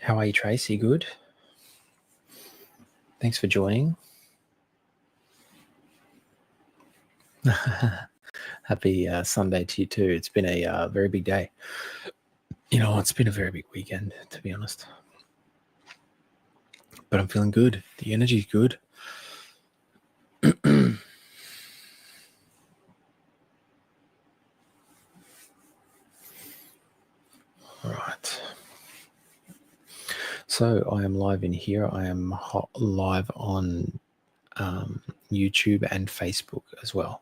How are you, Tracy? Good? Thanks for joining. Happy Sunday to you too. It's been a very big day. It's been a very big weekend, to be honest. But I'm feeling good. The energy's good. All right. So I am live in here. I am live on YouTube and Facebook as well.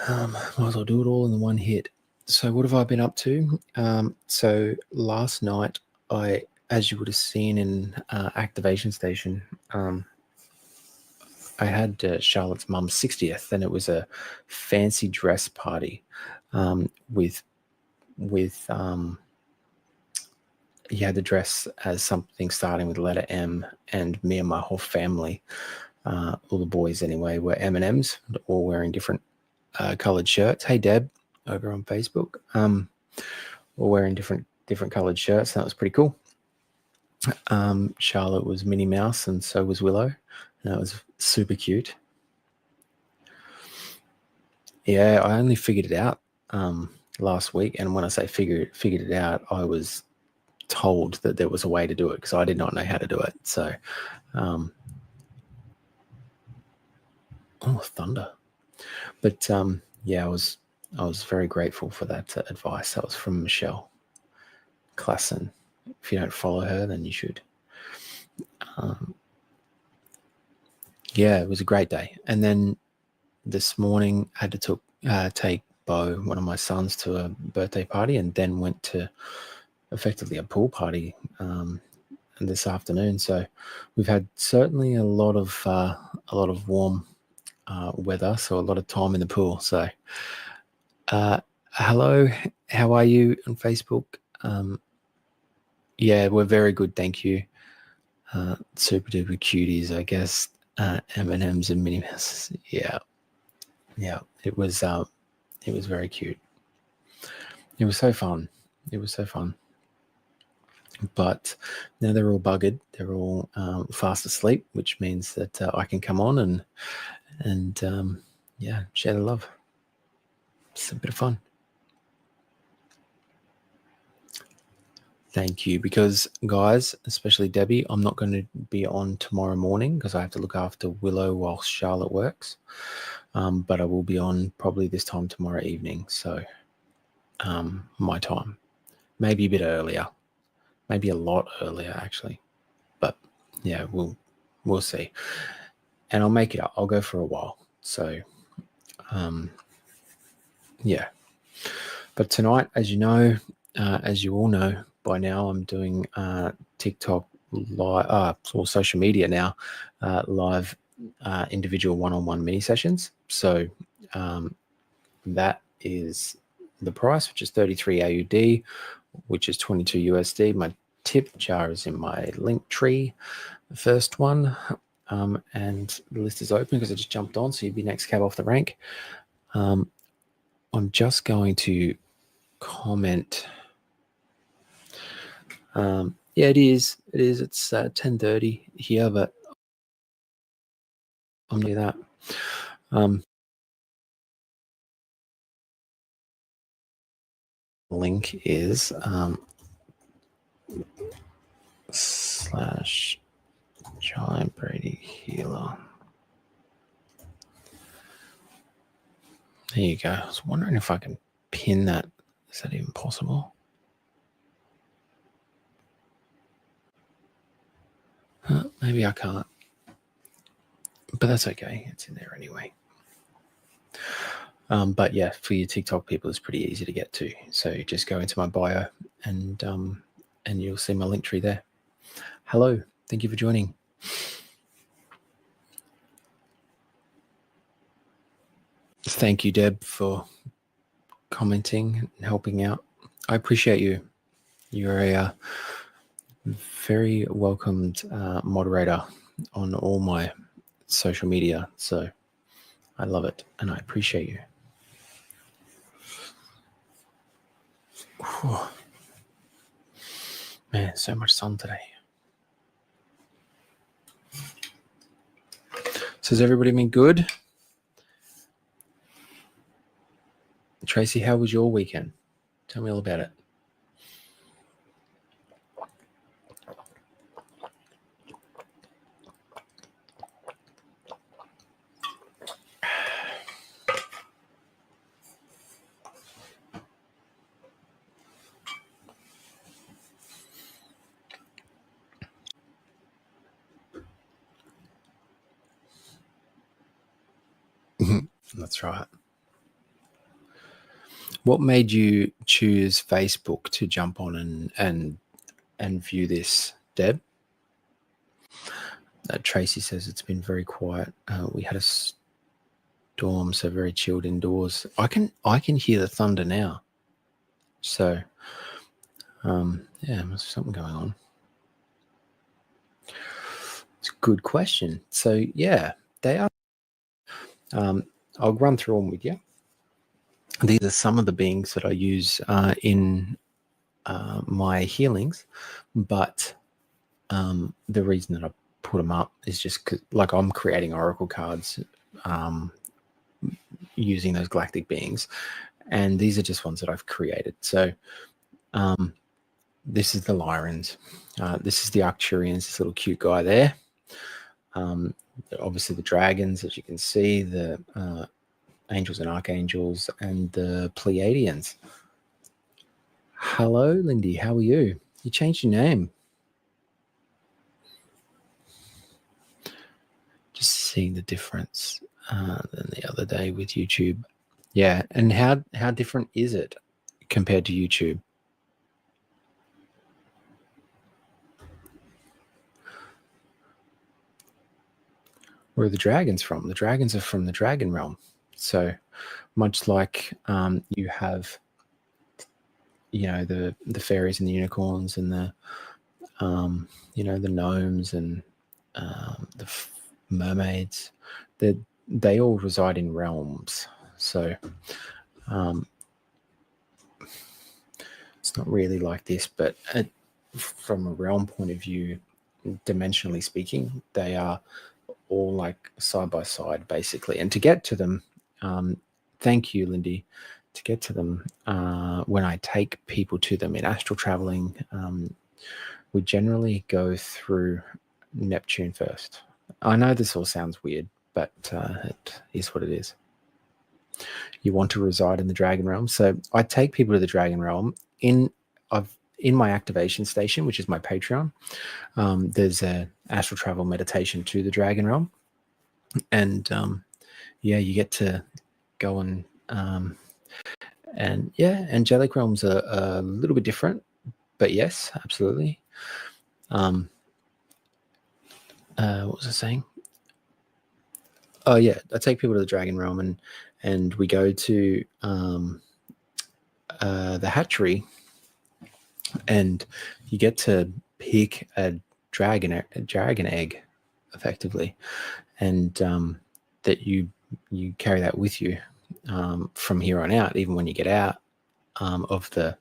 Might as well do it all in the one hit. So what have I been up to? So last night, as you would have seen in Activation Station, I had Charlotte's mum's 60th, and it was a fancy dress party with you had the dress as something starting with the letter M, and me and my whole family, all the boys anyway, were M&Ms, all wearing different coloured shirts. Hey Deb, over on Facebook, all wearing different coloured shirts. That was pretty cool. Charlotte was Minnie Mouse, and so was Willow. And that was super cute. Yeah, I only figured it out last week, and when I say figured it out, I was told that there was a way to do it because I did not know how to do it. So, oh, thunder! But yeah, I was very grateful for that advice. That was from Michelle Klassen. If you don't follow her, then you should. Yeah, it was a great day. And then this morning, I had to take Bo, one of my sons, to a birthday party, and then went to effectively a pool party this afternoon. So we've had certainly a lot of warm weather, so a lot of time in the pool. So hello, how are you on Facebook? Yeah, we're very good, thank you. Super duper cuties, I guess. M&Ms and Minnie Mouses. Yeah, it was very cute. It was so fun. But now they're all buggered. They're all fast asleep, which means that I can come on and share the love. It's a bit of fun. Thank you. Because, guys, especially Debbie, I'm not going to be on tomorrow morning because I have to look after Willow while Charlotte works. But I will be on probably this time tomorrow evening. So my time. Maybe a bit earlier. Maybe a lot earlier, actually. But, yeah, we'll see. And I'll make it up. I'll go for a while. So, yeah. But tonight, as you know, as you all know by now, I'm doing TikTok live, or social media now, live individual one-on-one mini sessions. So that is the price, which is 33 AUD, which is 22 USD. My tip jar is in my link tree, the first one, and the list is open because I just jumped on, so you'd be next cab off the rank. I'm just going to comment. Yeah, it is. It's 10:30 here, but I'm doing that. Link is / John Brady Healer. There you go. I was wondering if I can pin that. Is that even possible? Maybe I can't. But that's okay. It's in there anyway. But yeah, for your TikTok people, it's pretty easy to get to. So just go into my bio and you'll see my link tree there. Hello. Thank you for joining. Thank you, Deb, for commenting and helping out. I appreciate you. You're a very welcomed moderator on all my social media. So I love it and I appreciate you. Whew. Man, so much sun today. So has everybody been good? Tracy, how was your weekend? Tell me all about it. That's right. What made you choose Facebook to jump on and view this, Deb? Tracy says it's been very quiet. We had a storm, so very chilled indoors. I can hear the thunder now. So, yeah, must be something going on. It's a good question. So, yeah, they are. I'll run through them with you. These are some of the beings that I use in my healings, but the reason that I put them up is just 'cause, like, I'm creating oracle cards using those galactic beings, and these are just ones that I've created. So this is the Lyrans. This is the Arcturians, this little cute guy there. Obviously the dragons, as you can see, the angels and archangels, and the Pleiadians. Hello, Lindy. How are you? You changed your name. Just seeing the difference than the other day with YouTube. Yeah, and how different is it compared to YouTube? Where are the dragons from? The dragons are from the dragon realm. So much like you have, the fairies and the unicorns and the the gnomes and the mermaids, they all reside in realms. So it's not really like this, but from a realm point of view, dimensionally speaking, they are all like side by side, basically. And to get to them, thank you, Lindy. To get to them, when I take people to them in astral traveling, we generally go through Neptune first. I know this all sounds weird, but it is what it is. You want to reside in the dragon realm, so I take people to the dragon realm in my activation station, which is my Patreon. There's a astral travel meditation to the dragon realm, and you get to go and angelic realms are a little bit different, but yes, absolutely. What was I saying? Oh yeah, I take people to the dragon realm, and we go to the hatchery, and you get to pick a dragon egg, effectively, and that you carry that with you from here on out, even when you get out of the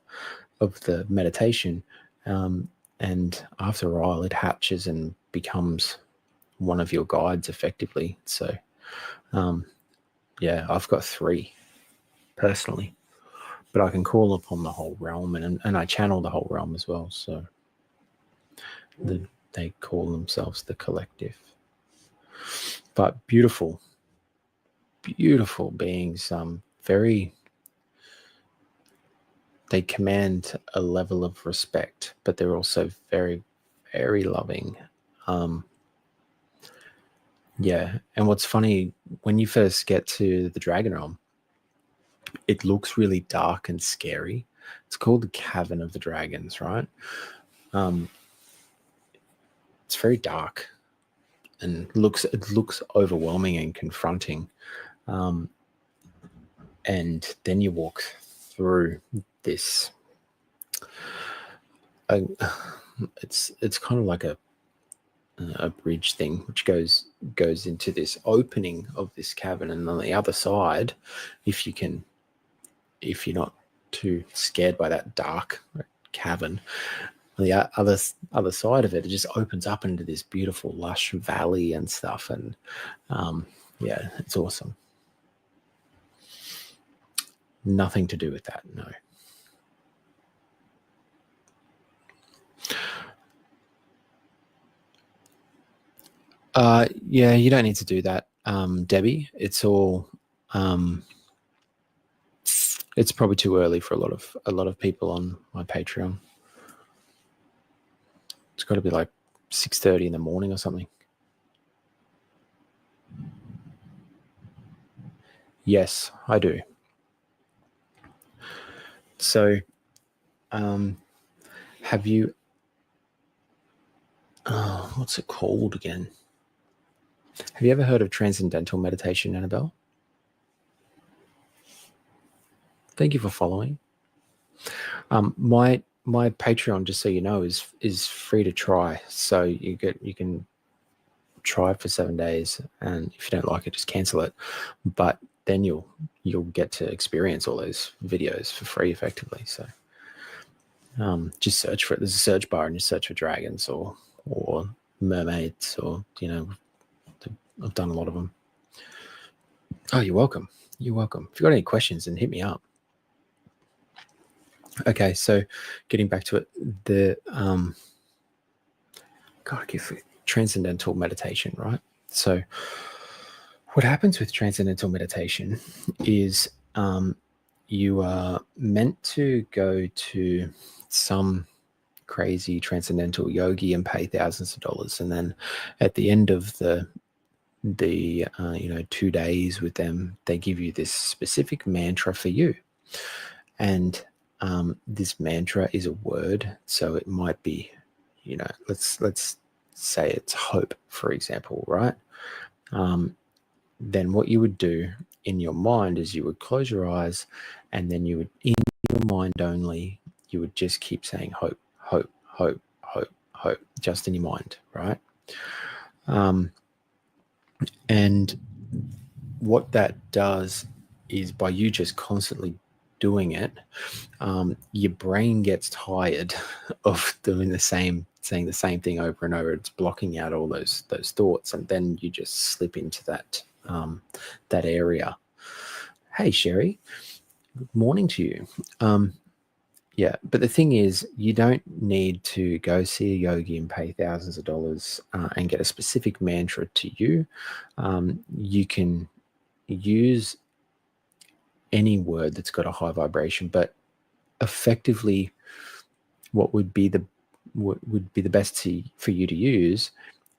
meditation, and after a while it hatches and becomes one of your guides, effectively. So I've got 3 personally, but I can call upon the whole realm, and I channel the whole realm as well. So they call themselves the collective. But beautiful beings. They command a level of respect, but they're also very, very loving. And what's funny, when you first get to the dragon realm, it looks really dark and scary. It's called the Cavern of the Dragons, right? It's very dark and it looks overwhelming and confronting. And then you walk through this. It's kind of like a bridge thing, which goes into this opening of this cavern, and on the other side, if you're not too scared by that dark cavern, the other side of it, it just opens up into this beautiful lush valley and stuff. And yeah, it's awesome. Nothing to do with that, no. Yeah, you don't need to do that, Debbie. It's all it's probably too early for a lot of people on my Patreon. It's got to be like 6:30 in the morning or something. Yes, I do. So, have you? What's it called again? Have you ever heard of transcendental meditation, Annabelle? Thank you for following. My Patreon, just so you know, is free to try. So you can try it for 7 days, and if you don't like it, just cancel it. But then you'll get to experience all those videos for free, effectively. So just search for it. There's a search bar, and you search for dragons or mermaids, or I've done a lot of them. Oh, you're welcome. You're welcome. If you've got any questions, then hit me up. Okay, so getting back to it, the transcendental meditation, right? So what happens with transcendental meditation is you are meant to go to some crazy transcendental yogi and pay thousands of dollars, and then at the end of the 2 days with them, they give you this specific mantra for you. And this mantra is a word, so it might be, let's say it's hope, for example, right? Then what you would do in your mind is you would close your eyes, and then you would, in your mind only, you would just keep saying hope, hope, hope, hope, hope, just in your mind, right? And what that does is, by you just constantly doing it, your brain gets tired of saying the same thing over and over. It's blocking out all those thoughts, and then you just slip into that area. Hey, Sherry, good morning to you. Yeah, but the thing is, you don't need to go see a yogi and pay thousands of dollars and get a specific mantra to you. You can use any word that's got a high vibration, but effectively, what would be the best for you to use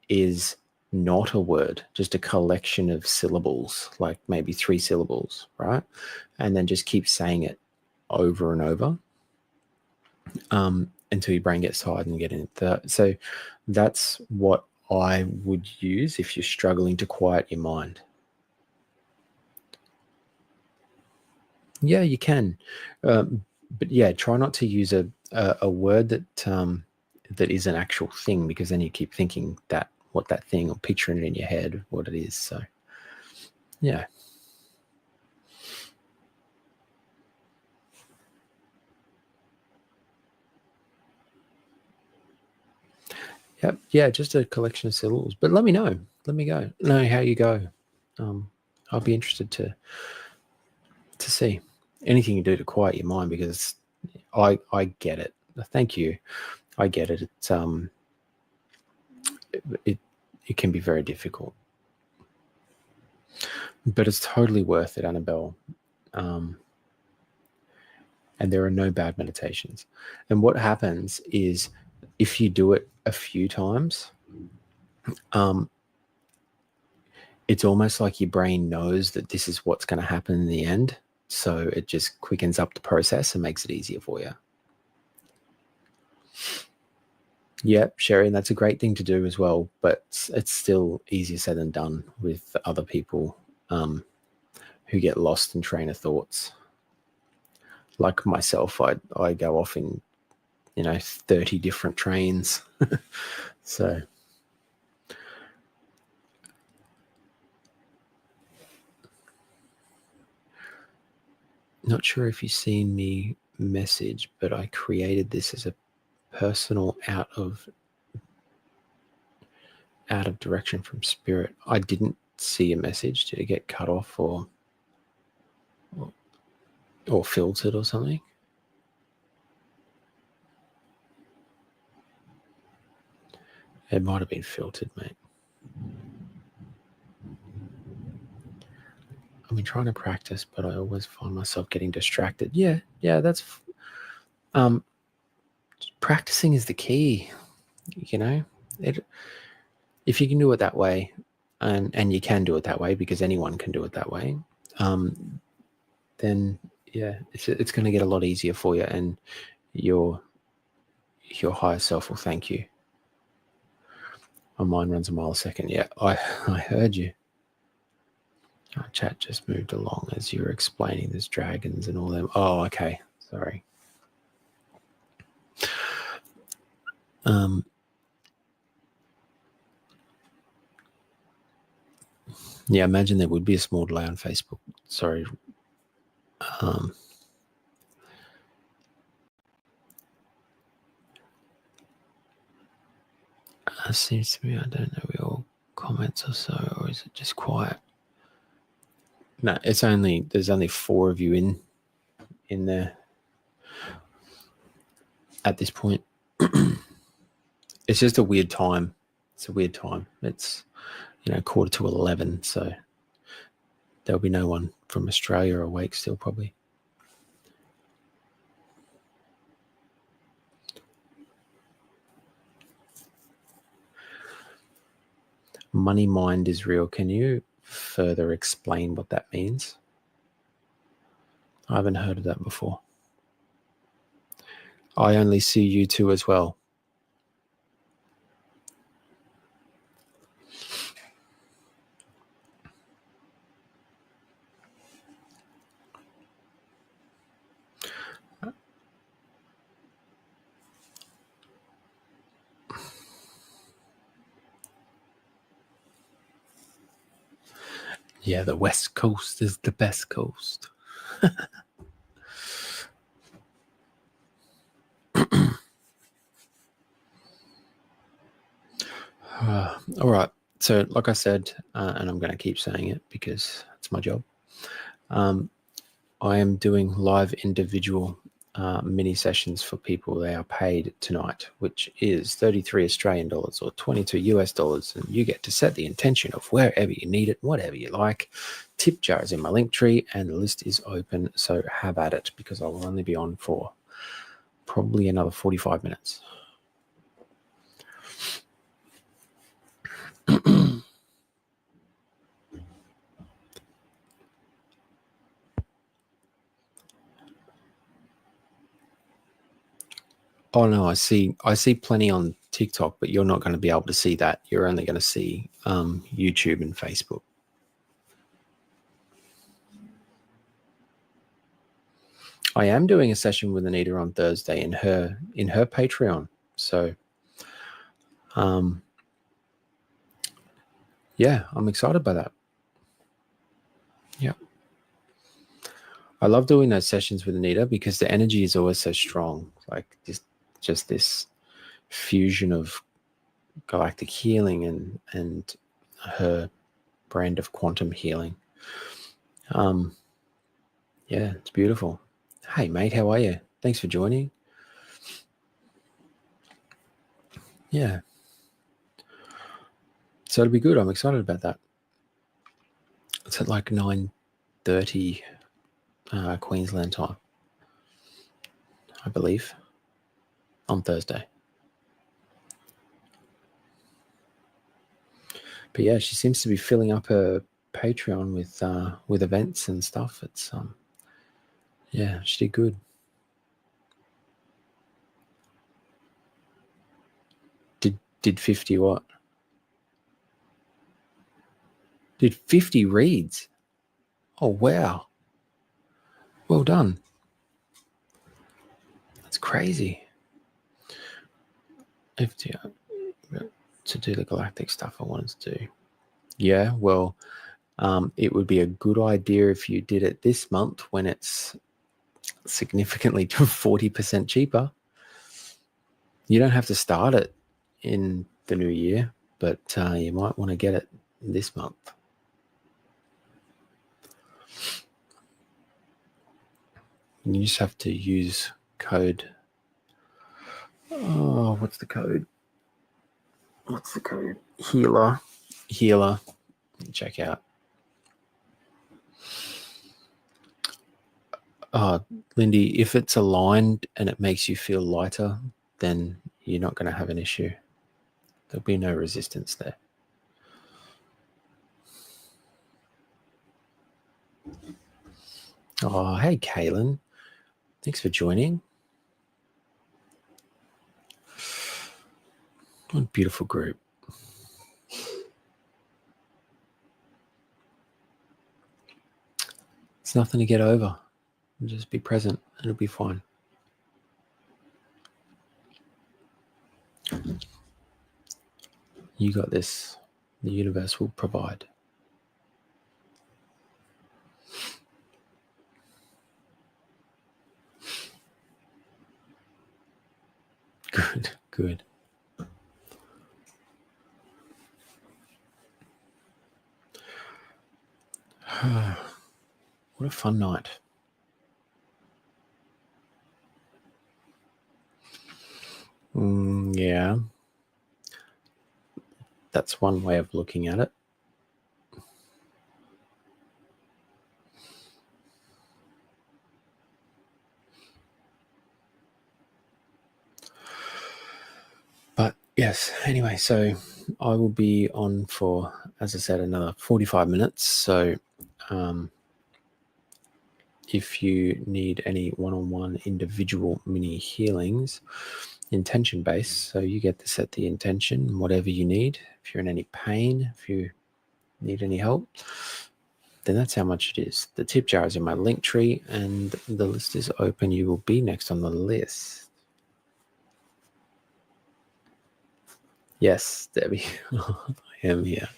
is not a word, just a collection of syllables, like maybe 3 syllables, right? And then just keep saying it over and over until your brain gets tired and get in it. So that's what I would use if you're struggling to quiet your mind. Yeah, you can, but yeah, try not to use a word that is an actual thing, because then you keep thinking what that thing, or picturing it in your head what it is. So yeah. Yep. Yeah, just a collection of syllables. But let me know. Let me know how you go. I'll be interested to see anything you do to quiet your mind, because I get it. Thank you. I get it. It's it can be very difficult, but it's totally worth it, Annabelle. And there are no bad meditations. And what happens is, if you do it a few times, it's almost like your brain knows that this is what's going to happen in the end. So it just quickens up the process and makes it easier for you. Yep, Sherry, and that's a great thing to do as well, but it's still easier said than done with other people who get lost in train of thoughts. Like myself, I go off in 30 different trains. So not sure if you've seen me message, but I created this as a personal out of direction from spirit. I didn't see a message. Did it get cut off or filtered or something? It might have been filtered, mate. I've been trying to practice, but I always find myself getting distracted. Yeah, that's practicing is the key. You know, if you can do it that way, and you can do it that way because anyone can do it that way, then yeah, it's going to get a lot easier for you, and your higher self will thank you. My mind runs a mile a second. Yeah, I heard you. Our chat just moved along as you were explaining there's dragons and all them. Oh, okay. Sorry. Yeah, imagine there would be a small delay on Facebook. Sorry. Seems to me, I don't know, we all comments or so, or is it just quiet? No, there's only 4 of you in there at this point. It's just a weird time. It's a weird time. It's 11:15, so there'll be no one from Australia awake still, probably. Money mind is real. Can you further explain what that means? I haven't heard of that before. I only see you two as well. Yeah, the West Coast is the best coast. All right. So, like I said, and I'm going to keep saying it because it's my job, I am doing live individual mini sessions for people. They are paid tonight, which is 33 Australian dollars or 22 US dollars. And you get to set the intention of wherever you need it, whatever you like. Tip jar is in my link tree and the list is open. So have at it, because I will only be on for probably another 45 minutes. Oh no, I see plenty on TikTok, but you're not going to be able to see that. You're only going to see YouTube and Facebook. I am doing a session with Anita on Thursday in her Patreon. So yeah, I'm excited by that. Yeah. I love doing those sessions with Anita because the energy is always so strong. Like just this fusion of galactic healing and her brand of quantum healing. Yeah, it's beautiful. Hey mate, how are you? Thanks for joining. Yeah. So it'll be good. I'm excited about that. It's at like 9:30 Queensland time, I believe, on Thursday. But yeah, she seems to be filling up her Patreon with events and stuff. It's yeah, she did good. Did 50 what? Did 50 reads? Oh wow. Well done. That's crazy. 50 to do the galactic stuff I wanted to do. Yeah, well, it would be a good idea if you did it this month when it's significantly 40% cheaper. You don't have to start it in the new year, but you might want to get it this month. You just have to use code. Oh, what's the code? What's the code? Healer. Check out. Lindy, if it's aligned and it makes you feel lighter, then you're not going to have an issue. There'll be no resistance there. Oh, hey, Kaylin. Thanks for joining. What a beautiful group. It's nothing to get over. Just be present. It'll be fine. You got this. The universe will provide. Good, good. What a fun night. Yeah. That's one way of looking at it. But yes, anyway, so I will be on for, as I said, another 45 minutes. So if you need any one-on-one individual mini healings, intention-based, so you get to set the intention, whatever you need. If you're in any pain, if you need any help, then that's how much it is. The tip jar is in my link tree and the list is open. You will be next on the list. Yes, Debbie, I am here.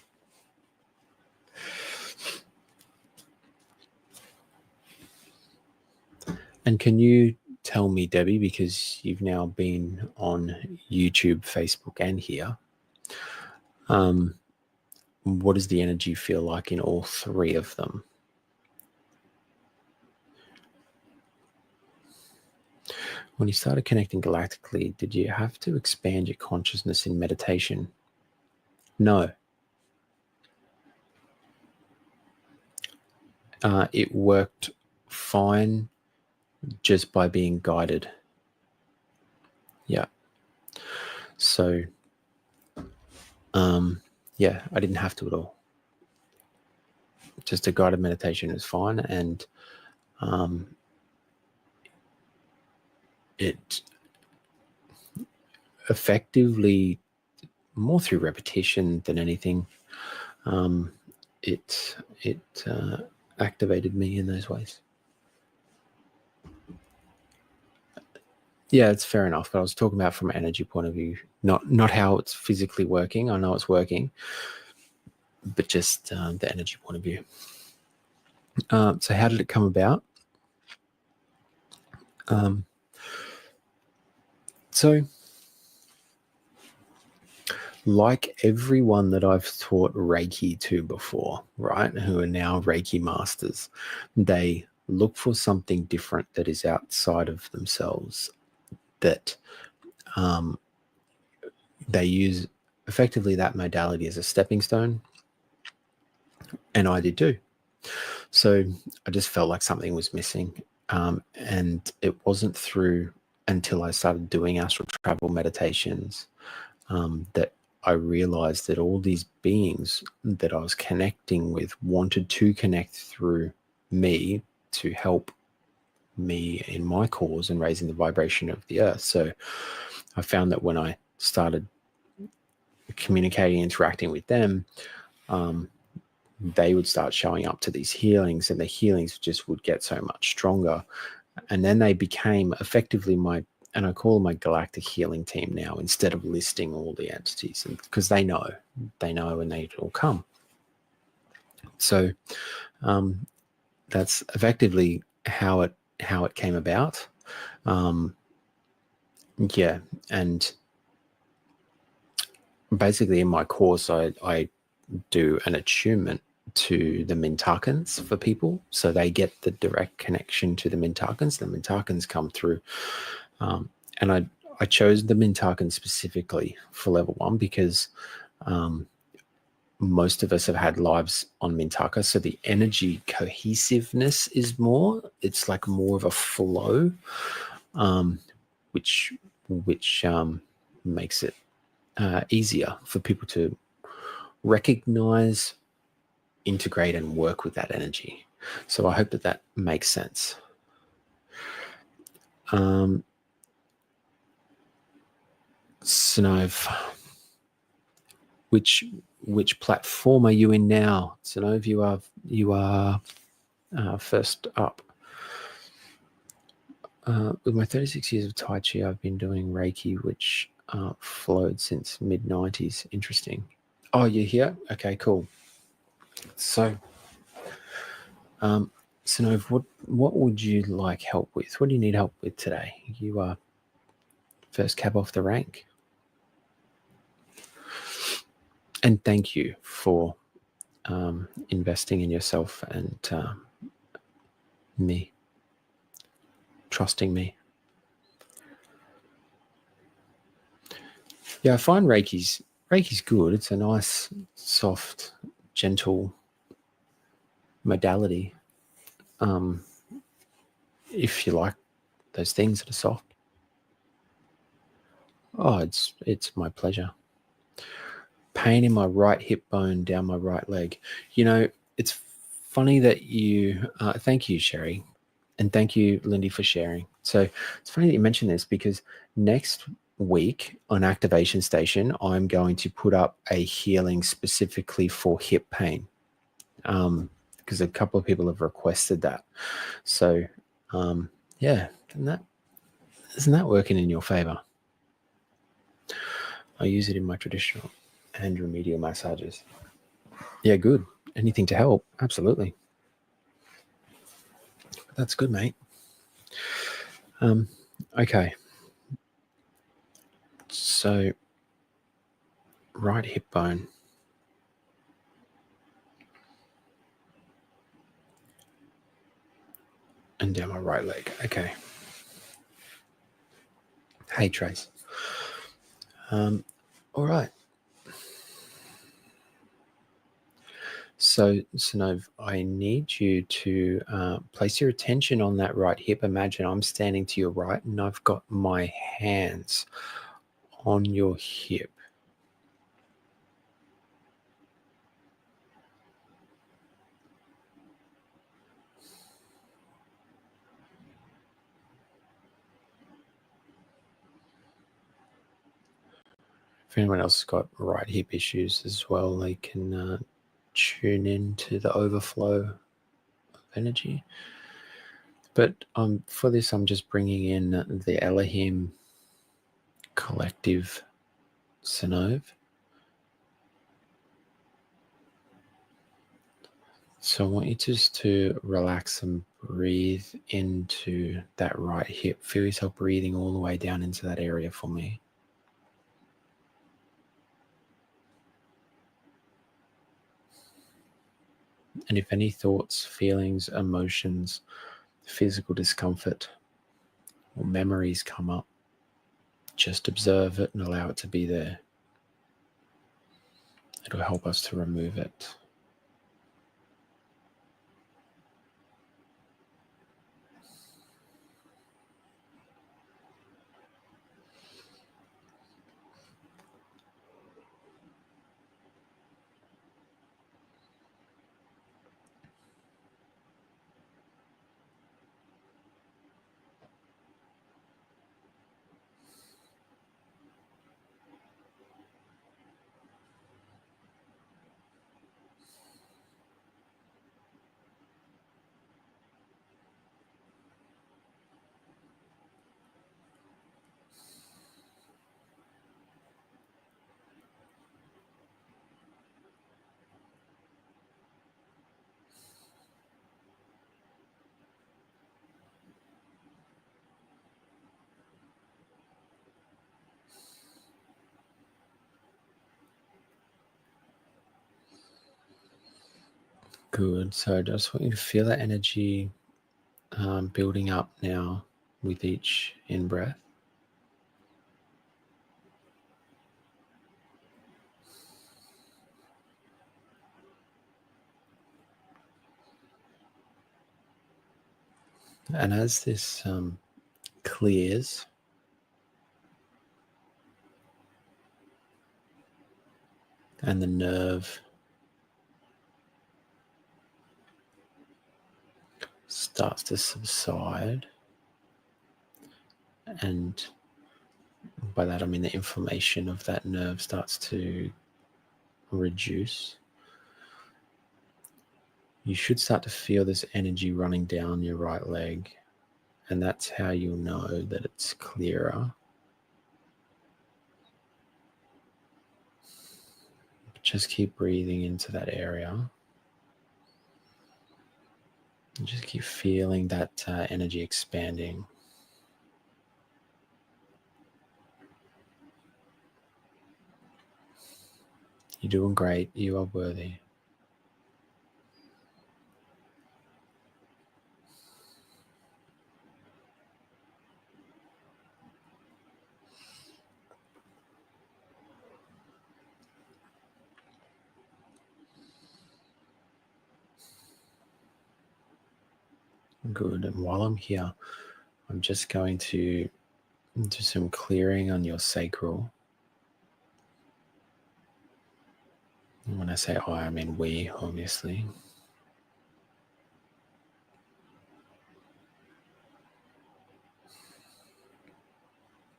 And can you tell me, Debbie, because you've now been on YouTube, Facebook, and here, what does the energy feel like in all three of them? When you started connecting galactically, did you have to expand your consciousness in meditation? No. It worked fine just by being guided. Yeah. So, yeah, I didn't have to at all. Just a guided meditation is fine. And it effectively, more through repetition than anything, it activated me in those ways. Yeah, it's fair enough. But I was talking about from an energy point of view, not how it's physically working. I know it's working, but just the energy point of view. So how did it come about? So like everyone that I've taught Reiki to before, right, who are now Reiki masters, they look for something different that is outside of themselves, that they use effectively that modality as a stepping stone. And I did too. So I just felt like something was missing. And it wasn't through until I started doing astral travel meditations that I realized that all these beings that I was connecting with wanted to connect through me to help me in my cause and raising the vibration of the earth. So I found that when I started communicating, interacting with them, they would start showing up to these healings, and the healings just would get so much stronger. And then they became effectively and I call them my Galactic Healing team now, instead of listing all the entities, and because they know and they all come. So that's effectively how it came about. Yeah, and basically in my course, I do an attunement to the Mintakans for people, so they get the direct connection to the Mintakans. The Mintakans come through, and I chose the Mintakan specifically for level 1 because most of us have had lives on Mintaka, so the energy cohesiveness is more. It's like more of a flow, which makes it easier for people to recognize, integrate, and work with that energy. So I hope that that makes sense. Snove, which platform are you in now? Snove, you are first up. With my 36 years of Tai Chi, I've been doing Reiki, which flowed since mid-90s. Interesting. Oh, you're here? Okay, cool. So, Snove, what would you like help with? What do you need help with today? You are first cab off the rank. And thank you for investing in yourself and me, trusting me. Yeah, I find Reiki's good. It's a nice, soft, gentle modality. If you like those things that are soft. Oh, it's my pleasure. Pain in my right hip bone down my right leg. You know, it's funny that you. Thank you, Sherry, and thank you, Lindy, for sharing. So it's funny that you mentioned this because next week on Activation Station, I'm going to put up a healing specifically for hip pain, because a couple of people have requested that. So, yeah, isn't that working in your favor? I use it in my traditional and remedial massages. Yeah, good. Anything to help? Absolutely. That's good, mate. Okay. So, right hip bone. And down my right leg. Okay. Hey, Trace. All right. So, Sanov, I need you to place your attention on that right hip. Imagine I'm standing to your right and I've got my hands on your hip. If anyone else has got right hip issues as well, they can tune into the overflow of energy. But for this, I'm just bringing in the Elohim collective Sanov. So I want you just to relax and breathe into that right hip. Feel yourself breathing all the way down into that area for me. And if any thoughts, feelings, emotions, physical discomfort, or memories come up, just observe it and allow it to be there. It'll help us to remove it. Good. So I just want you to feel that energy building up now with each in-breath. And as this clears, and the nerve starts to subside, and by that I mean the inflammation of that nerve starts to reduce, you should start to feel this energy running down your right leg, and that's how you'll know that it's clearer. Just keep breathing into that area. And just keep feeling that energy expanding. You're doing great. You are worthy. Good. And while I'm here, I'm just going to do some clearing on your sacral. And when I say I mean we, obviously.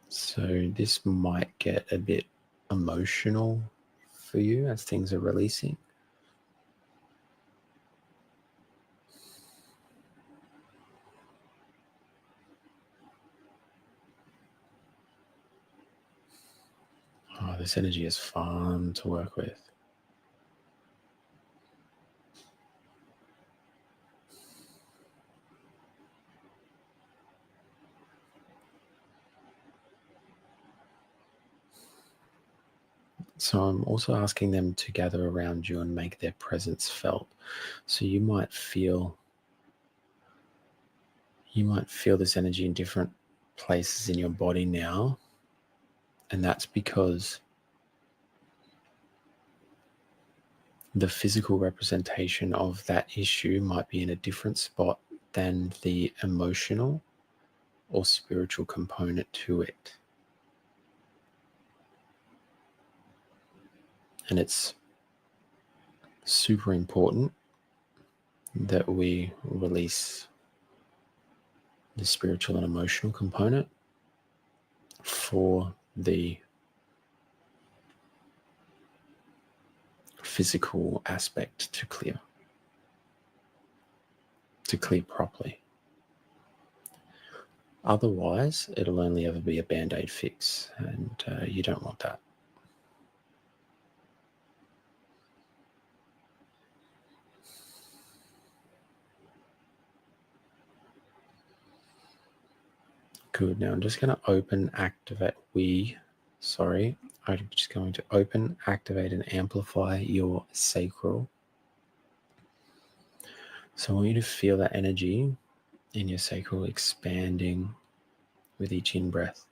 So this might get a bit emotional for you as things are releasing. Oh, this energy is fun to work with. So I'm also asking them to gather around you and make their presence felt. So you might feel this energy in different places in your body now. And that's because the physical representation of that issue might be in a different spot than the emotional or spiritual component to it. And it's super important that we release the spiritual and emotional component for the physical aspect to clear properly. Otherwise, it'll only ever be a band-aid fix, and you don't want that. Good. Now I'm just going to I'm just going to open, activate, and amplify your sacral. So I want you to feel that energy in your sacral expanding with each in-breath.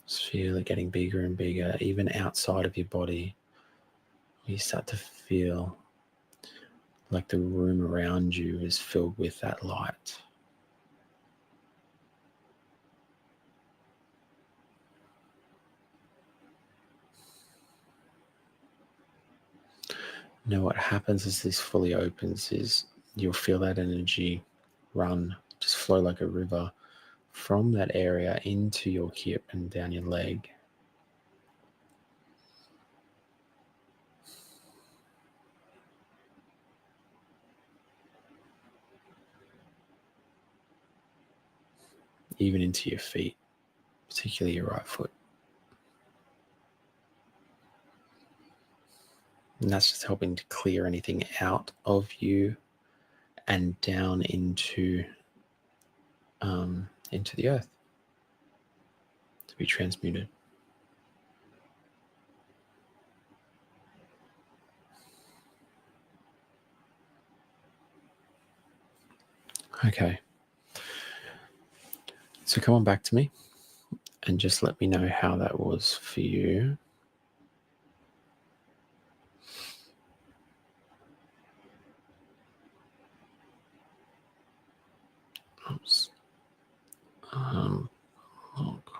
Just feel it getting bigger and bigger, even outside of your body. You start to feel like the room around you is filled with that light. Now what happens as this fully opens is you'll feel that energy just flow like a river from that area into your hip and down your leg. Even into your feet, particularly your right foot. And that's just helping to clear anything out of you and down into into the earth to be transmuted. Okay. So come on back to me and just let me know how that was for you. Oops. Oh God.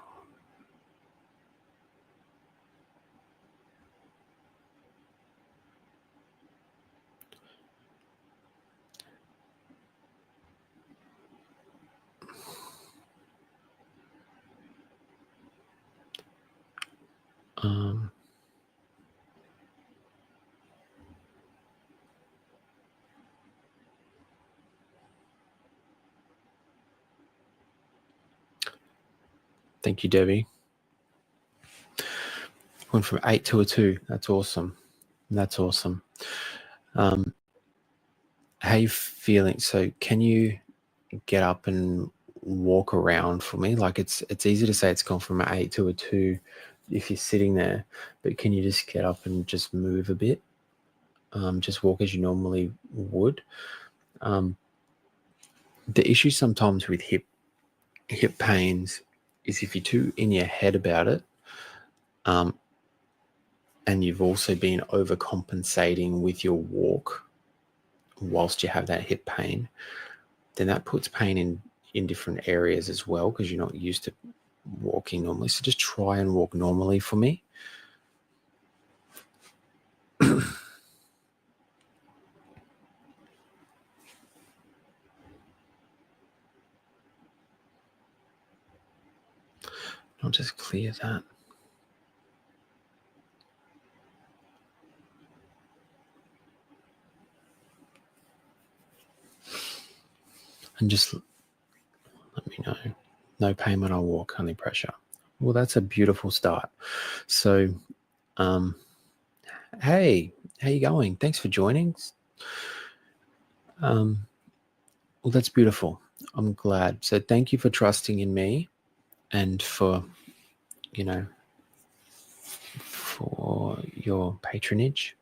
Thank you, Debbie. Went from 8 to a 2. That's awesome. That's awesome. How are you feeling? So can you get up and walk around for me? Like it's easy to say it's gone from an 8 to a 2 if you're sitting there, but can you just get up and just move a bit? Just walk as you normally would. The issue sometimes with hip pains is if you're too in your head about it, and you've also been overcompensating with your walk whilst you have that hip pain, then that puts pain in different areas as well because you're not used to walking normally. So just try and walk normally for me. I'll just clear that. And just let me know. No pain when I walk, only pressure. Well, that's a beautiful start. So, hey, how you going? Thanks for joining. Well, that's beautiful. I'm glad. So thank you for trusting in me and for, for your patronage.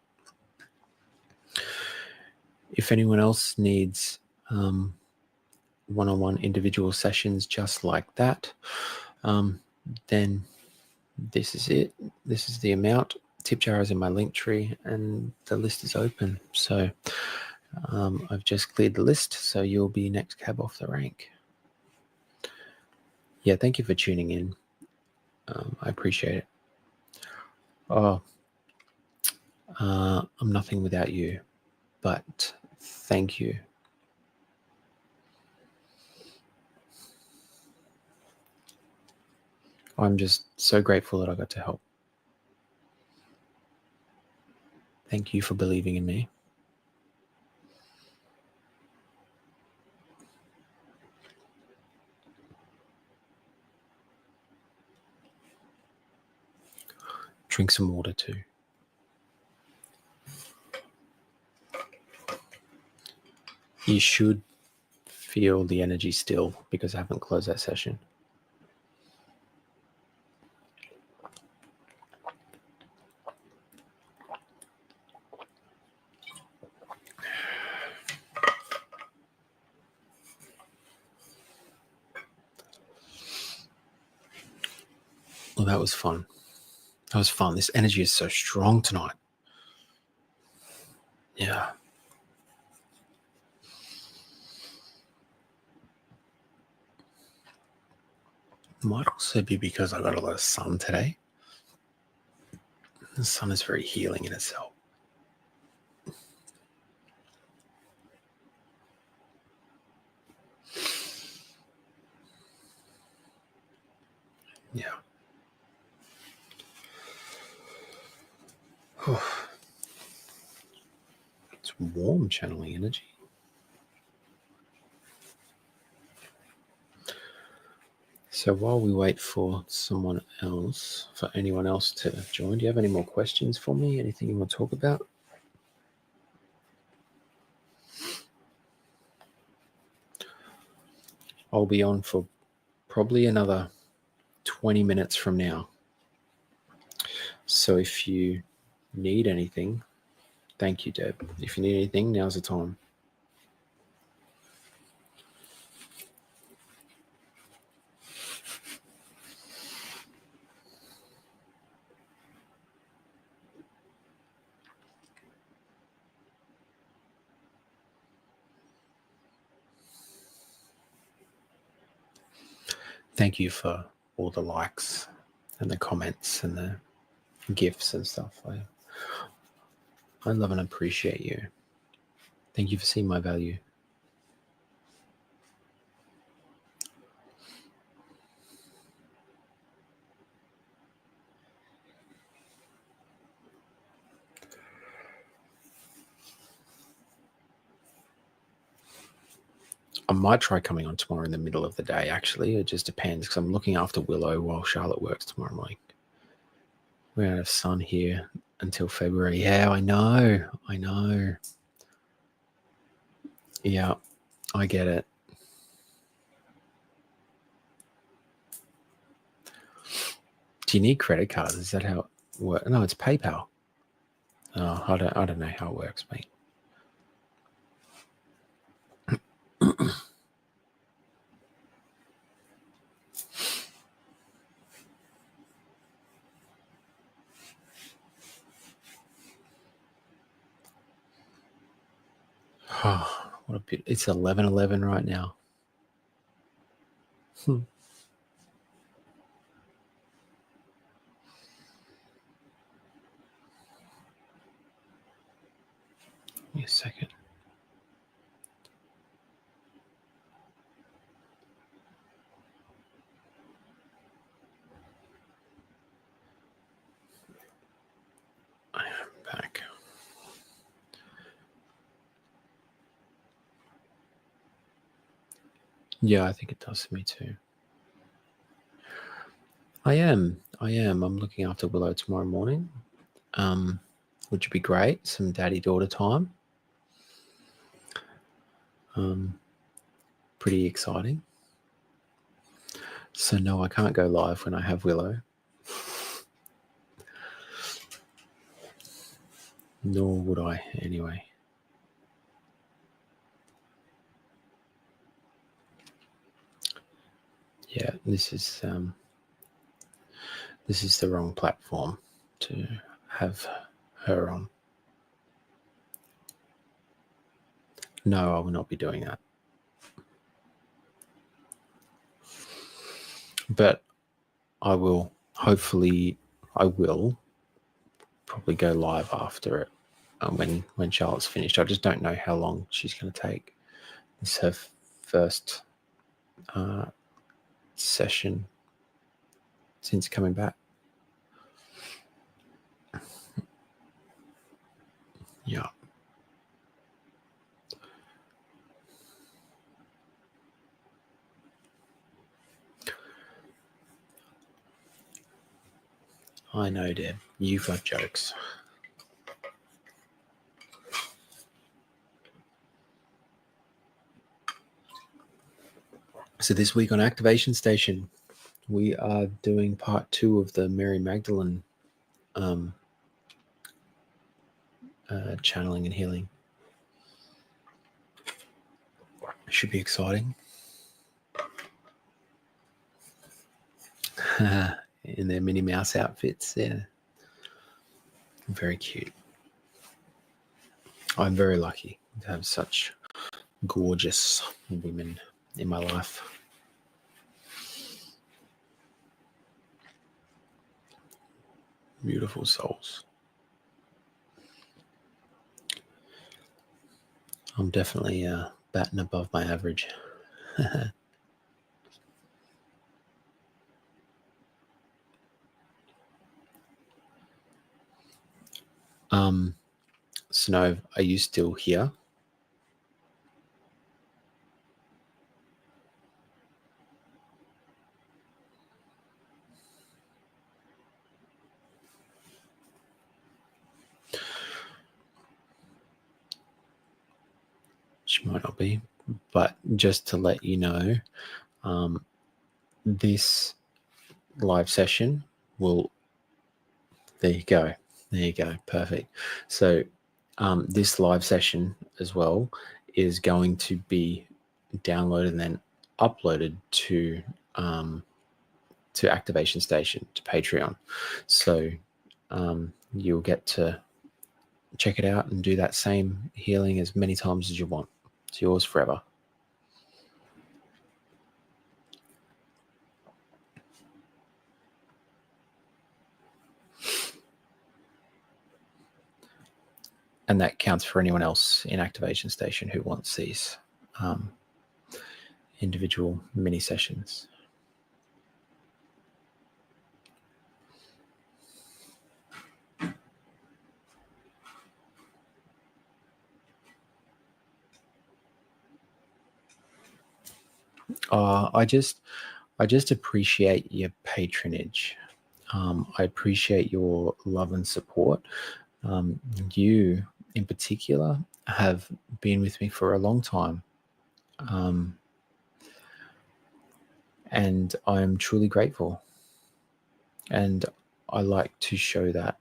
If anyone else needs one-on-one individual sessions just like that, then this is it. This is the amount. Tip jar is in my link tree and the list is open. So I've just cleared the list, so you'll be next cab off the rank. Yeah, thank you for tuning in. I appreciate it. Oh, I'm nothing without you, but thank you. I'm just so grateful that I got to help. Thank you for believing in me. Drink some water too. You should feel the energy still because I haven't closed that session. Well, that was fun. That was fun. This energy is so strong tonight. Yeah. Might also be because I got a lot of sun today. The sun is very healing in itself. Yeah. It's warm channeling energy. So while we wait for anyone else to join, do you have any more questions for me? Anything you want to talk about? I'll be on for probably another 20 minutes from now. So if you need anything, thank you, Deb. If you need anything, now's the time. Thank you for all the likes and the comments and the gifts and stuff. I love and appreciate you. Thank you for seeing my value. I might try coming on tomorrow in the middle of the day, actually. It just depends because I'm looking after Willow while Charlotte works tomorrow morning. We're going to have sun here until February. Yeah, I know. Yeah, I get it. Do you need credit cards? Is that how it works? No, it's PayPal. Oh, I don't know how it works, mate. Oh, what a bit. It's 11:11 right now. Give me a second. I am back. Yeah, I think it does to me too. I am. I'm looking after Willow tomorrow morning, which would be great. Some daddy-daughter time. Pretty exciting. So no, I can't go live when I have Willow. Nor would I anyway. Yeah, this is the wrong platform to have her on. No, I will not be doing that. But I will probably go live after it when Charlotte's finished. I just don't know how long she's going to take. This is her first session since coming back. Yeah. I know, Deb. You've got jokes. So this week on Activation Station, we are doing part 2 of the Mary Magdalene channeling and healing. Should be exciting. In their Minnie Mouse outfits, yeah. Very cute. I'm very lucky to have such gorgeous women in my life. Beautiful souls. I'm definitely batting above my average. Snow, are you still here? She might not be. But just to let you know, this live session will, there you go, perfect. So this live session as well is going to be downloaded and then uploaded to Activation Station, to Patreon. So you'll get to check it out and do that same healing as many times as you want. It's yours forever. And that counts for anyone else in Activation Station who wants these individual mini sessions. I just appreciate your patronage. I appreciate your love and support. You, in particular, have been with me for a long time. And I'm truly grateful. And I like to show that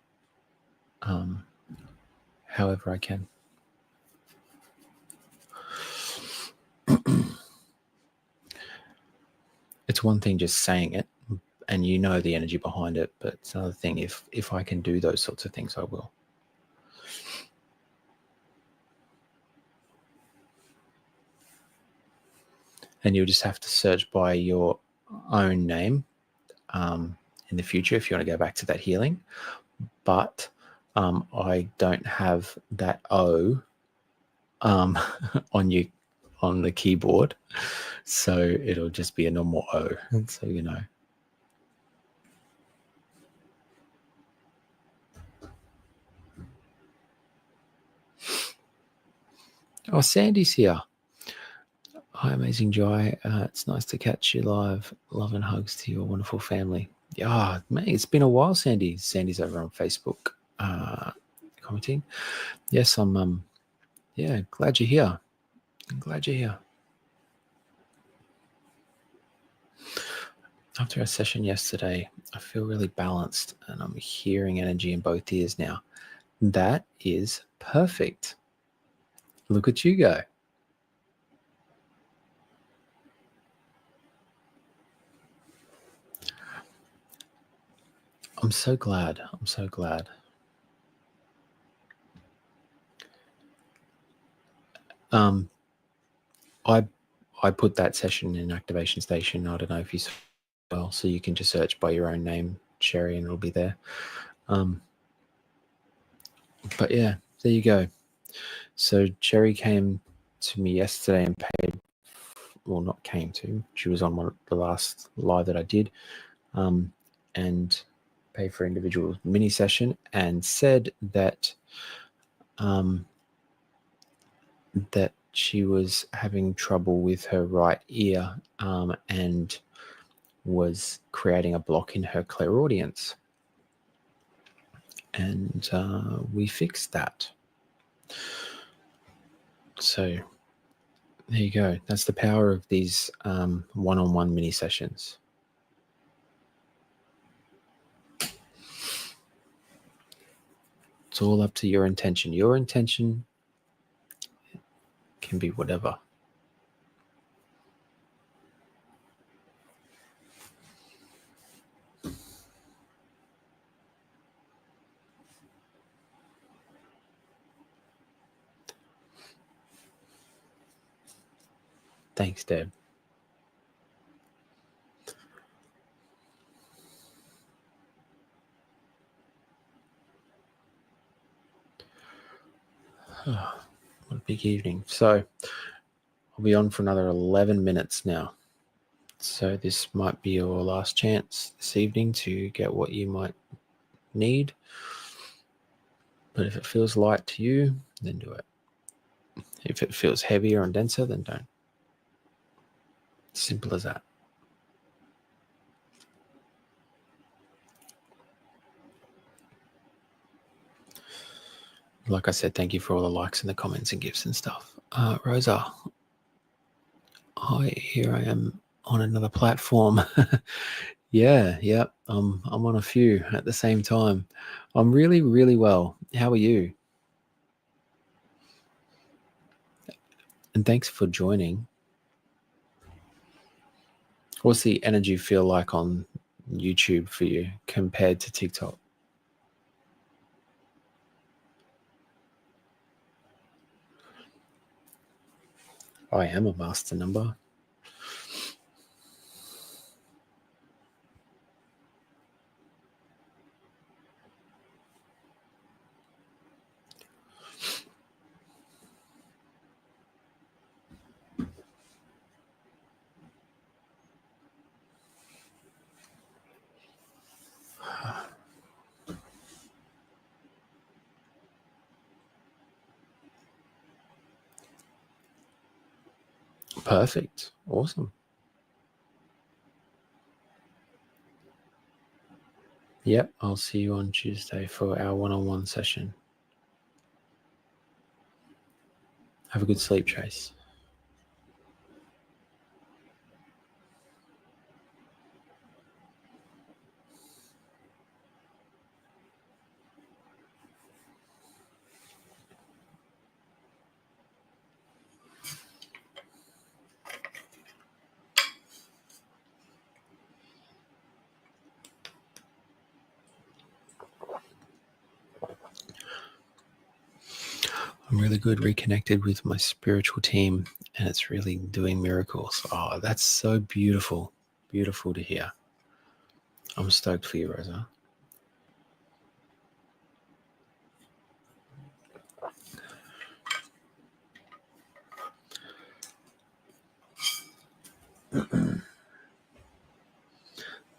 however I can. It's one thing just saying it, and you know the energy behind it, but it's another thing if I can do those sorts of things, I will. And you'll just have to search by your own name in the future if you want to go back to that healing. But I don't have that O on the keyboard, so it'll just be a normal O, so you know. Oh, Sandy's here. Hi, Amazing Joy. It's nice to catch you live. Love and hugs to your wonderful family. Yeah, man, it's been a while, Sandy. Sandy's over on Facebook commenting. Yes, I'm yeah, glad you're here. I'm glad you're here. After our session yesterday, I feel really balanced and I'm hearing energy in both ears now. That is perfect. Look at you go. I'm so glad. I'm so glad. I put that session in Activation Station. I don't know if you saw it well, so you can just search by your own name, Sherry, and it'll be there. But yeah, there you go. So Cherry came to me yesterday and paid, well, not came to, she was on the last live that I did, and paid for individual mini session and said that that she was having trouble with her right ear and was creating a block in her clairaudience. And we fixed that. So there you go. That's the power of these one-on-one mini sessions. It's all up to your intention. Your intention can be whatever. Thanks, Deb. Oh, what a big evening. So I'll be on for another 11 minutes now. So this might be your last chance this evening to get what you might need. But if it feels light to you, then do it. If it feels heavier and denser, then don't. Simple as that. Like I said, thank you for all the likes and the comments and gifts and stuff. Rosa, Hi, here I am on another platform. Yeah. I'm on a few at the same time. I'm really, really well. How are you? And thanks for joining. What's the energy feel like on YouTube for you compared to TikTok? I am a master number. Perfect. Awesome. Yep, I'll see you on Tuesday for our one-on-one session. Have a good sleep, Trace. I'm really good, reconnected with my spiritual team, and it's really doing miracles. Oh, that's so beautiful. Beautiful to hear. I'm stoked for you, Rosa.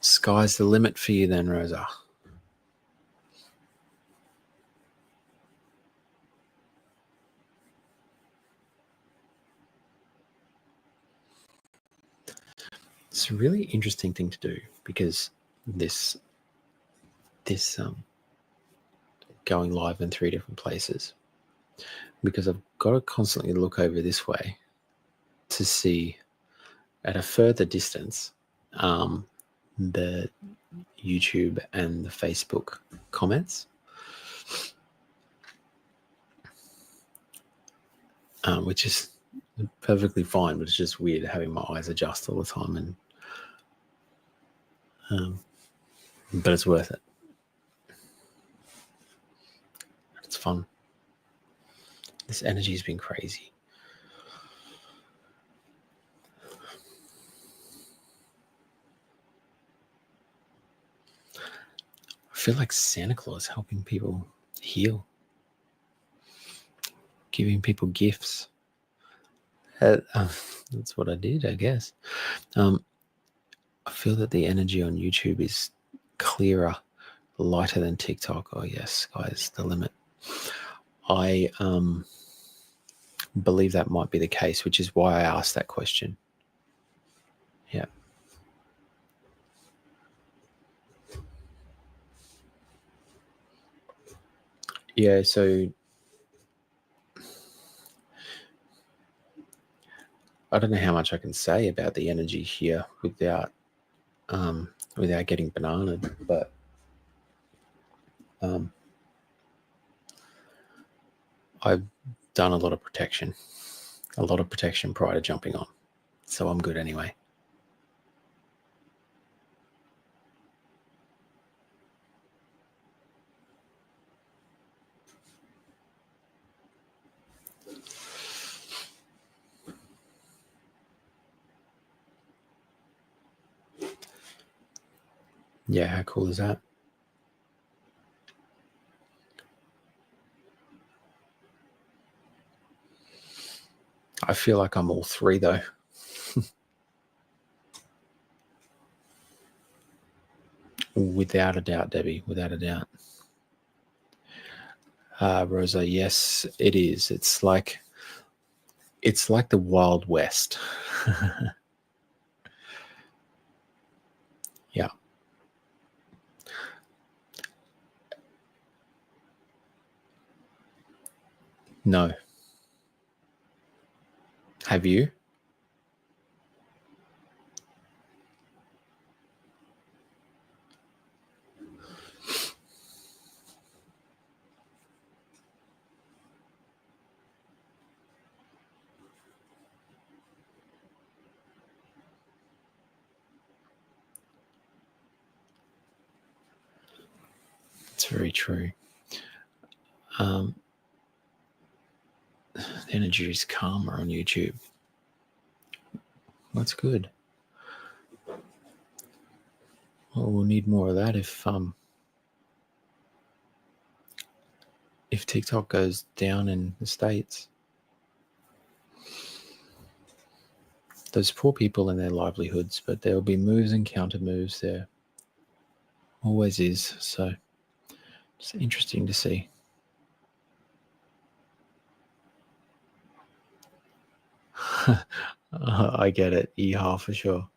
Sky's the limit for you then, Rosa. It's a really interesting thing to do because this going live in 3 different places, because I've got to constantly look over this way to see at a further distance the YouTube and the Facebook comments, which is perfectly fine, but it's just weird having my eyes adjust all the time, and but it's worth it. It's fun. This energy has been crazy. I feel like Santa Claus helping people heal, giving people gifts. That's what I did, I guess. I feel that the energy on YouTube is clearer, lighter than TikTok. Oh yes, sky's the limit. I believe that might be the case, which is why I asked that question. Yeah. Yeah, so I don't know how much I can say about the energy here without getting bananaed, but I've done a lot of protection prior to jumping on, so I'm good anyway. Yeah, how cool is that? I feel like I'm all three though. Without a doubt, Debbie, without a doubt. Rosa, yes, it is. It's like the Wild West. Yeah. No. Have you? It's very true. The energy is calmer on YouTube. That's good. Well, we'll need more of that if TikTok goes down in the States. Those poor people and their livelihoods, but there'll be moves and counter moves there. Always is. So it's interesting to see. I get it. Yeehaw for sure.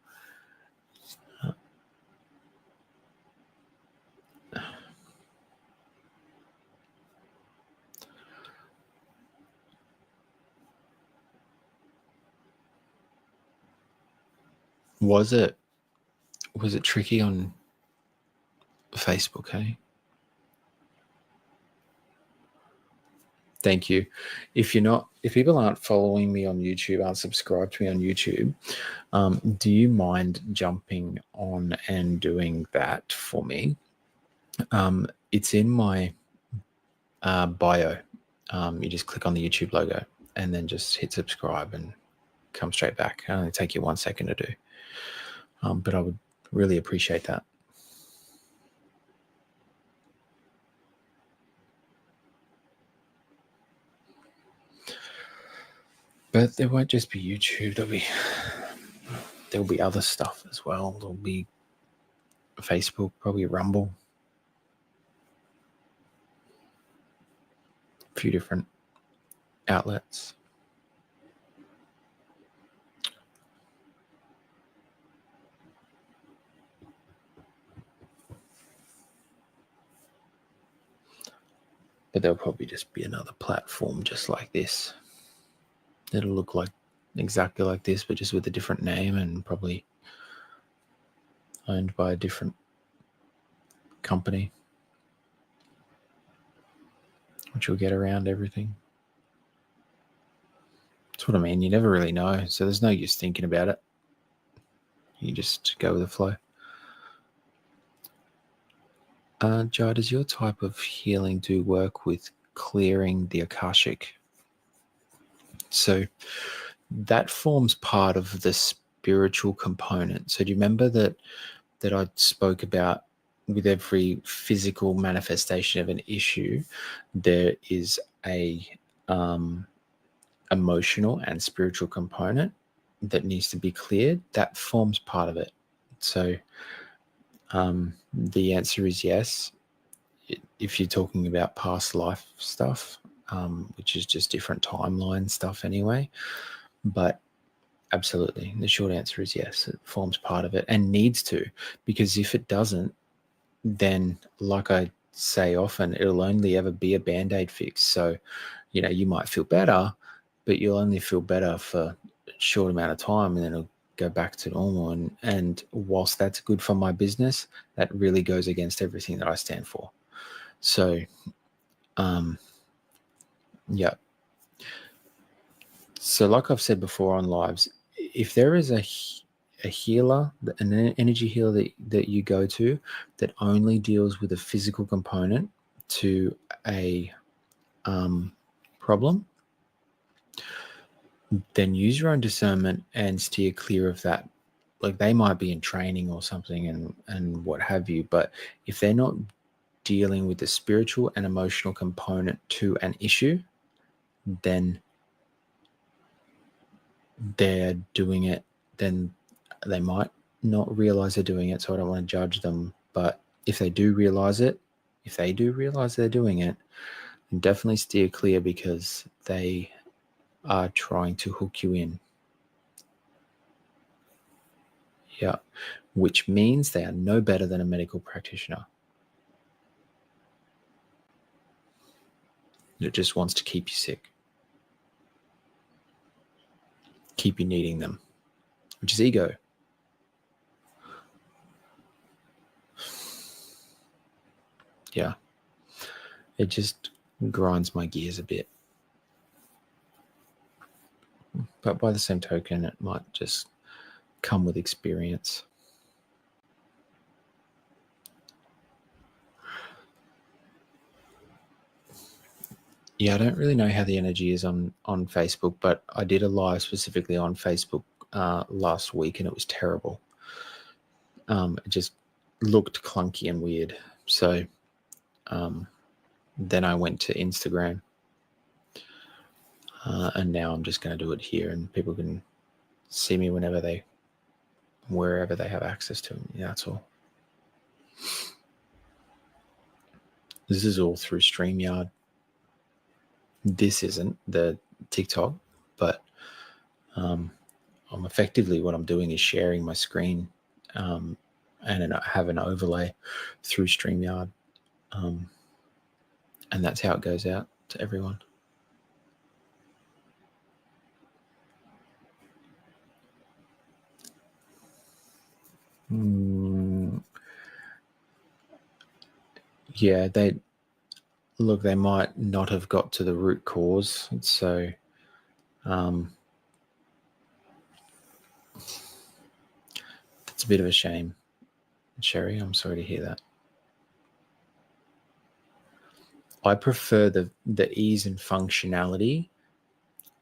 Was it tricky on Facebook, hey? Thank you. If people aren't following me on YouTube, aren't subscribed to me on YouTube, do you mind jumping on and doing that for me? It's in my bio. You just click on the YouTube logo and then just hit subscribe and come straight back. It'll only take you 1 second to do. But I would really appreciate that. But there won't just be YouTube. There'll be other stuff as well. There'll be Facebook, probably Rumble. A few different outlets. But there'll probably just be another platform just like this. It'll look like exactly like this, but just with a different name and probably owned by a different company, which will get around everything. That's what I mean. You never really know. So there's no use thinking about it. You just go with the flow. Jai, does your type of healing do work with clearing the Akashic? So that forms part of the spiritual component. So do you remember that I spoke about with every physical manifestation of an issue, there is a emotional and spiritual component that needs to be cleared? That forms part of it. So the answer is yes. If you're talking about past life stuff, which is just different timeline stuff anyway. But absolutely, the short answer is yes, it forms part of it and needs to, because if it doesn't, then like I say often, it'll only ever be a Band-Aid fix. So, you might feel better, but you'll only feel better for a short amount of time and then it'll go back to normal. And whilst that's good for my business, that really goes against everything that I stand for. So, yeah. So like I've said before on lives, if there is a healer, an energy healer that you go to that only deals with a physical component to a problem, then use your own discernment and steer clear of that. Like they might be in training or something and what have you, but if they're not dealing with the spiritual and emotional component to an issue, then they're doing it, then they might not realize they're doing it. So I don't want to judge them. But if they do realize they're doing it, then definitely steer clear, because they are trying to hook you in. Yeah. Which means they are no better than a medical practitioner. It just wants to keep you sick, keep you needing them, which is ego. Yeah. It just grinds my gears a bit. But by the same token, it might just come with experience. Yeah, I don't really know how the energy is on Facebook, but I did a live specifically on Facebook last week, and it was terrible. It just looked clunky and weird. So then I went to Instagram, and now I'm just going to do it here, and people can see me wherever they have access to me. Yeah, that's all. This is all through StreamYard. This isn't the TikTok, but I'm effectively, what I'm doing is sharing my screen, and I have an overlay through StreamYard, and that's how it goes out to everyone. Yeah, they might not have got to the root cause, so it's a bit of a shame, Sherry. I'm sorry to hear that. I prefer the ease and functionality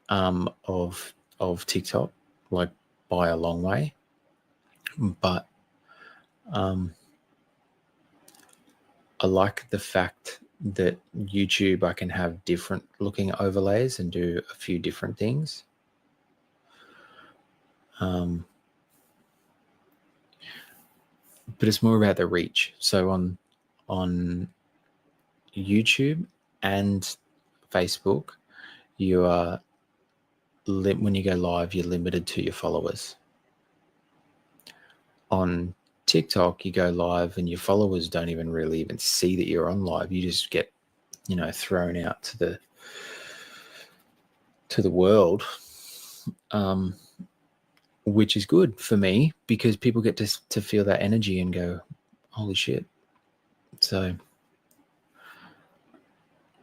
of TikTok, like by a long way, but I like the fact that YouTube, I can have different looking overlays and do a few different things. But it's more about the reach. So on YouTube and Facebook, you are when you go live, you're limited to your followers. On TikTok, you go live and your followers don't even really even see that you're on live. You just get, thrown out to the world, which is good for me because people get to feel that energy and go, holy shit. So,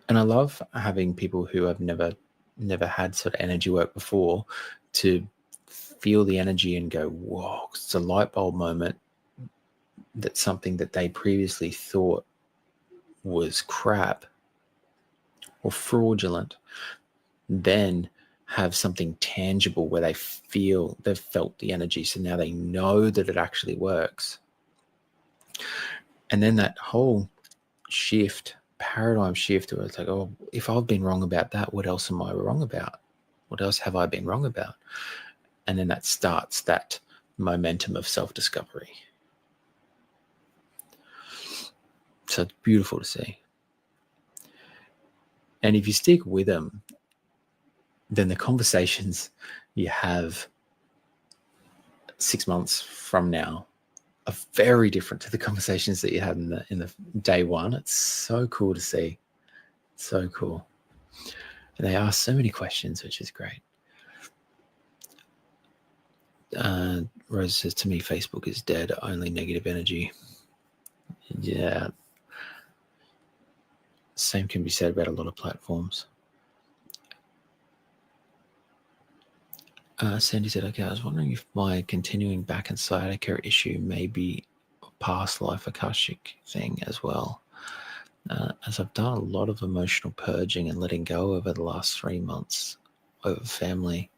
and I love having people who have never had sort of energy work before to feel the energy and go, whoa, it's a light bulb moment. That's something that they previously thought was crap or fraudulent, then have something tangible where they've felt the energy. So now they know that it actually works. And then that whole paradigm shift where it's like, oh, if I've been wrong about that, what else am I wrong about? What else have I been wrong about? And then that starts that momentum of self-discovery. So it's beautiful to see. And if you stick with them, then the conversations you have 6 months from now are very different to the conversations that you had in the day one. It's so cool to see. So cool. And they ask so many questions, which is great. Rose says to me, Facebook is dead, only negative energy. Yeah. Same can be said about a lot of platforms. Sandy said, okay, I was wondering if my continuing back and sciatica issue may be a past life Akashic thing as well. As I've done a lot of emotional purging and letting go over the last 3 months over family.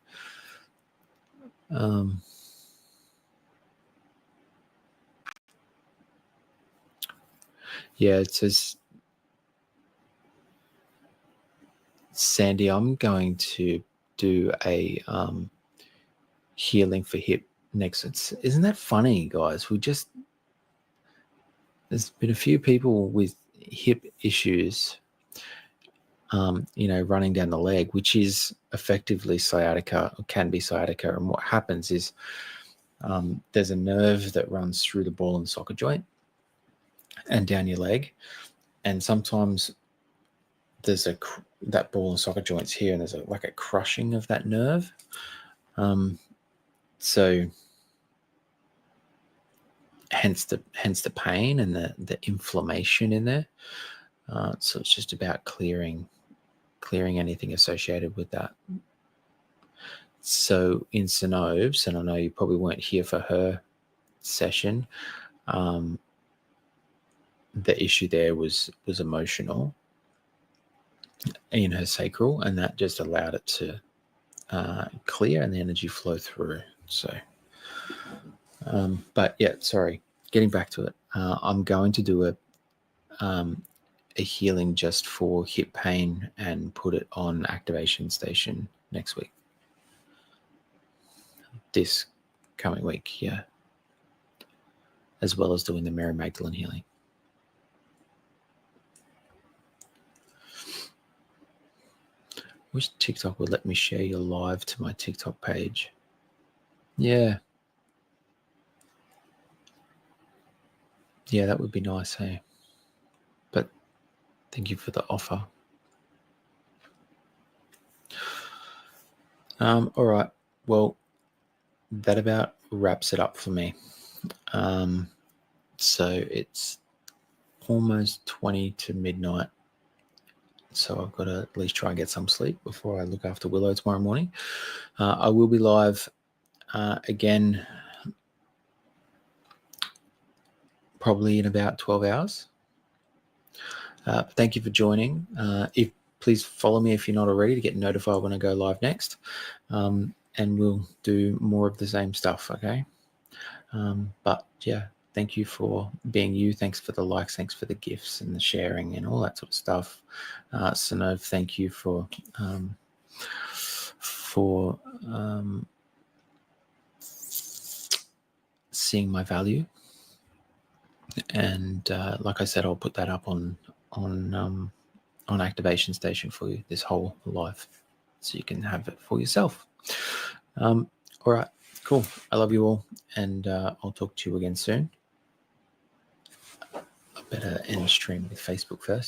Yeah, it says, Sandy, I'm going to do a healing for hip next. Isn't that funny, guys? There's been a few people with hip issues, running down the leg, which is effectively sciatica, or can be sciatica. And what happens is there's a nerve that runs through the ball and socket joint and down your leg. And sometimes there's that ball and socket joint's here, and there's like a crushing of that nerve. So hence the pain and the inflammation in there. So it's just about clearing anything associated with that. So in Synoves, and I know you probably weren't here for her session, the issue there was emotional. in her sacral, and that just allowed it to clear and the energy flow through. So, but yeah, sorry, getting back to it, I'm going to do a healing just for hip pain and put it on activation station next week. This coming week, yeah. As well as doing the Mary Magdalene healing. Wish TikTok would let me share your live to my TikTok page. Yeah. Yeah, that would be nice, hey? But thank you for the offer. All right. Well, that about wraps it up for me. So it's almost 20 to midnight. So I've got to at least try and get some sleep before I look after Willow tomorrow morning. I will be live again probably in about 12 hours. Thank you for joining. Please follow me if you're not already to get notified when I go live next. And we'll do more of the same stuff, okay? But yeah, thank you for being you. Thanks for the likes. Thanks for the gifts and the sharing and all that sort of stuff. Sanov, thank you for seeing my value. And like I said, I'll put that up on activation station for you, this whole live, so you can have it for yourself. All right, cool. I love you all, and I'll talk to you again soon. I better end stream with Facebook first.